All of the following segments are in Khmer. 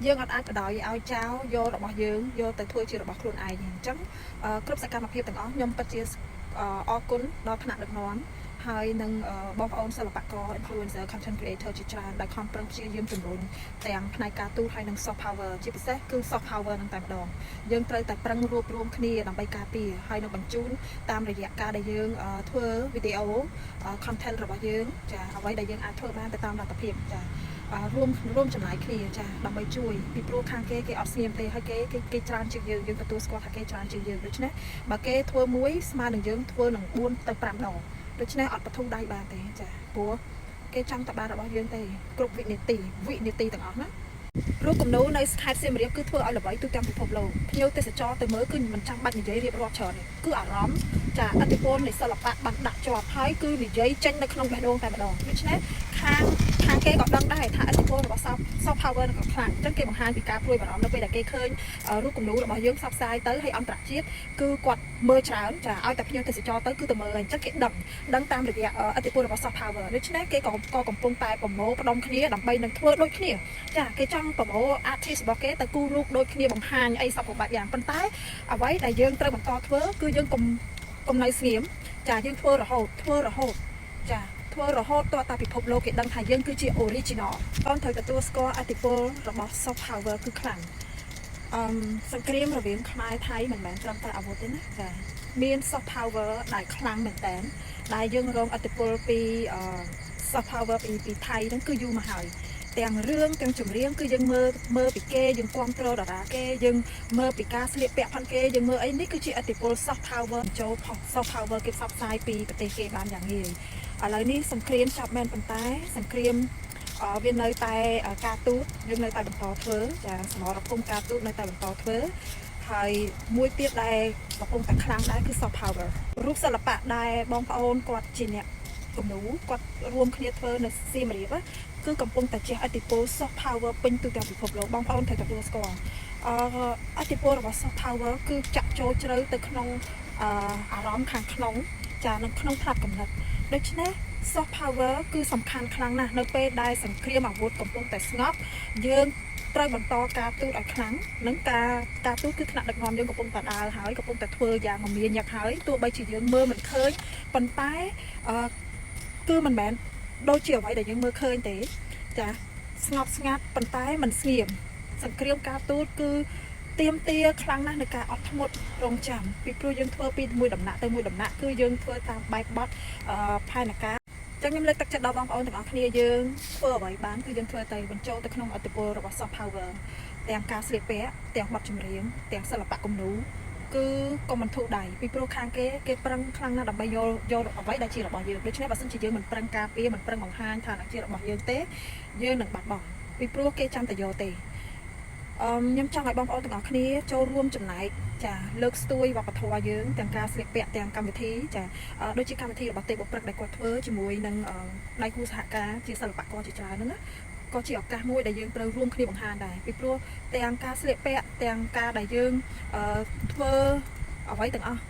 យើងអត់អាចបដ ாய் ឲ្យចោលយករបស់យើងយកទៅធ្វើជារបស់ខ្លួនឯងអញ្ចឹងគ្រប់សកម្មភាពទាំងអស់ខ្ញុំពិតជាអរគុណដល់ថ្នាក់ដឹកនាំហើយនឹងបងប្អូនសិល្បករ influencer content creator ជាច្រើនដែលខំប្រឹងព្យាយាមជំរុញទាំងផ្នែកការទូតហើយនឹង soft power ជាពិសេសគឺ soft power នឹងតែម្ដងយើងត្រូវតែប្រឹងរួបរวมគ្នាដើម្បីការពារហើយនឹងបញ្ជូនតាមរយៈការដែលយើងធ្វើវីដេអូ content របស់យើងចាអ្វីដែលយើងអាចធ្វើបានទៅតាមលទ្ធភាពចារួមចំណាយគ្នាចាដើម្បីជួយពីព្រោះខាងគេអត់ស្ងៀមទេហើយគេច្រើនជាងយើងទទួលស្គាល់ថាគេច្រើនជាងយើងដូច្នេះបើគេធ្វើមួយស្មើនឹងយើងធ្វើនឹង4ទៅ5ដងដូច្នេះអត់បធូរដៃបានទេចាព្រោះគេចង់តែបានរបស់យើងទេគ្រប់វិនាទីទាំងអស់ណាព្រោះគំនូរនៅខេត្តសៀមរាបគឺធ្វើឲ្យល្បីទូទាំងពិភពលោកភ្ញៀវទេសចរទៅមើលគឺមិនចាំបាច់និយាយរៀបរាប់ច្រើនទេគឺអារម្មណ៍ចាឥទ្ធិពលនៃសិល្បៈបានដាក់ជាប់ហើយគឺនិយាយចេញនៅក្នុងបេះដូងតែម្ដងដូច្នេះខាងគេក៏ដឹងដែរថាឥទ្ធិពលរបស់ soft power នឹងក៏ខ្លាំងអញ្ចឹងគេបង្ហាញពីការព្រួយបារម្ភនៅពេលដែលគេឃើញរូបគំនូររបស់យើងផ្សព្វផ្សាយទៅហើយអន្តរជាតិគឺគាត់មើលច្រើនចាឲ្យតែភ្ញៀវទេសចរទៅគឺទៅមើលអញ្ចឹងគេដឹងតាមរយៈឥទ្ធិពលរបស់ soft power ដូច្នេះគេក៏កំពុងតែប្រមូលផ្ដុំគ្នាដើម្បីនឹងធ្វើដូចគ្នាចាគេចង់ប្រមូល artist របស់គេទៅគូររូបដូចគ្នាបង្ហាញអីសពគ្រប់បែបយ៉ាងប៉ុន្តែអ្វីដែលយើងត្រូវបន្តធ្វើគឺយើងកុំនៅស្ងៀមចាយើងធ្វើរហូតចាធ្វើរហូតតតែពិភពលោកគេដឹងថាយើងគឺជា original បងត្រូវទទួលស្គាល់ឥទ្ធិពលរបស់ soft power គឺខ្លាំងសង្គ្រាមរវាងខ្មែរថៃមិនមែនត្រឹមតែអាវុធទេណាចាមាន soft power ដែលខ្លាំងមែនតើដែលយើងរងឥទ្ធិពលពី soft power ពីថៃហ្នឹងគឺយូរមកហើយទាំងរឿងទាំងចម្រៀងគឺយើងមើលពីគេយើងគ្រប់គ្រងតារាគេយើងមើលពីការស្លៀកពាក់ផាន់គេយើងមើលអីនេះគឺជាឥទ្ធិពល soft power ចូល soft power គេផ្សព្វផ្សាយពីប្រទេសគេបានយ៉ាងងាយឥឡូវនេះសង្គ្រាមចាប់មែនប៉ុន្តែសង្គ្រាមវានៅតែការទូតយើងនៅតែបន្តធ្វើចាសមរភូមិការទូតនៅតែបន្តធ្វើហើយមួយទៀតដែលកំពុងតែខ្លាំងដែរគឺ soft power រូបសិល្បៈដែលបងប្អូនគាត់ជាអ្នកគំនូរគាត់រួមគ្នាធ្វើនៅសៀមរាបគឺកំពុងតែជះឥទ្ធិពល soft power ពេញទូទាំងពិភពលោកបងប្អូនត្រូវទទួលស្គាល់ឥទ្ធិពលរបស់ soft power គឺចាក់ចូលជ្រៅទៅក្នុងអារម្មណ៍ខាងក្នុងចានៅក្នុងផ្នត់គំនិតដូច្នេះ soft power គឺសំខាន់ខ្លាំងណាស់នៅពេលដែលសង្គ្រាមអាវុធកំពុងតែស្ងប់យើងត្រូវបន្តការទូតឲ្យខ្លាំងនឹងការទូតគឺថ្នាក់ដឹកនាំយើងកំពុងតែដើរហើយកំពុងតែធ្វើយ៉ាងមមាញឹកហើយទោះបីជាយើងមើលមិនឃើញប៉ុន្តែគឺមិនមែនដូចជាអ្វីដែលយើងមើលឃើញទេចាស្ងប់ស្ងាត់ប៉ុន្តែមិនស្ងៀមសង្គ្រាមការទូតគឺទៀមទាខ្លាំងណាស់នៃការអត់ធ្មត់រងចាំពីព្រោះយើងធ្វើពីមួយដំណាក់ទៅមួយដំណាក់គឺយើងធ្វើតាមបែបបទផែនការចឹងខ្ញុំលើកទឹកចិត្តដល់បងប្អូនទាំងអស់គ្នាយើងធ្វើអ្វីបានគឺយើងធ្វើទៅបញ្ចូលទៅក្នុងឥទ្ធិពលរបស់ soft power ទាំងការស្លៀកពាក់ទាំងបទចម្រៀងទាំងសិល្បៈគំនូរគឺកុំមិនធូរដៃពីព្រោះខាងគេប្រឹងខ្លាំងណាស់ដើម្បីយកអ្វីដែលជារបស់យើងដូច្នេះបើសិនជាយើងមិនប្រឹងការពារមិនប្រឹងបង្ហាញថាជារបស់យើងទេយើងនឹងបាត់បង់ពីព្រោះគេចាំតែយកទេខ្ញុំចង់ឲ្យបងប្អូនទាំងអស់គ្នាចូលរួមចំណែកចាលើកស្ទួយវប្បធម៌យើងទាំងការស្លៀកពាក់ទាំងកម្មវិធីចាដូចជាកម្មវិធីរបស់ទេពបុព្រឹកដែលគាត់ធ្វើជាមួយនឹងដៃគូសហការជាសិល្បករជាច្រើនហ្នឹងណាក៏ជាឱកាសមួយដែលយើងត្រូវរួមគ្នាបង្ហាញដែរពីព្រោះទាំងការស្លៀកពាក់ទាំងការដែលយើងធ្វើអ្វីទាំងអស់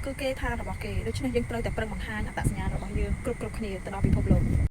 គឺគេថារបស់គេដូច្នេះយើងត្រូវតែប្រឹងបង្ហាញអត្តសញ្ញាណរបស់យើងគ្រប់គ្នាទៅដល់ពិភពលោក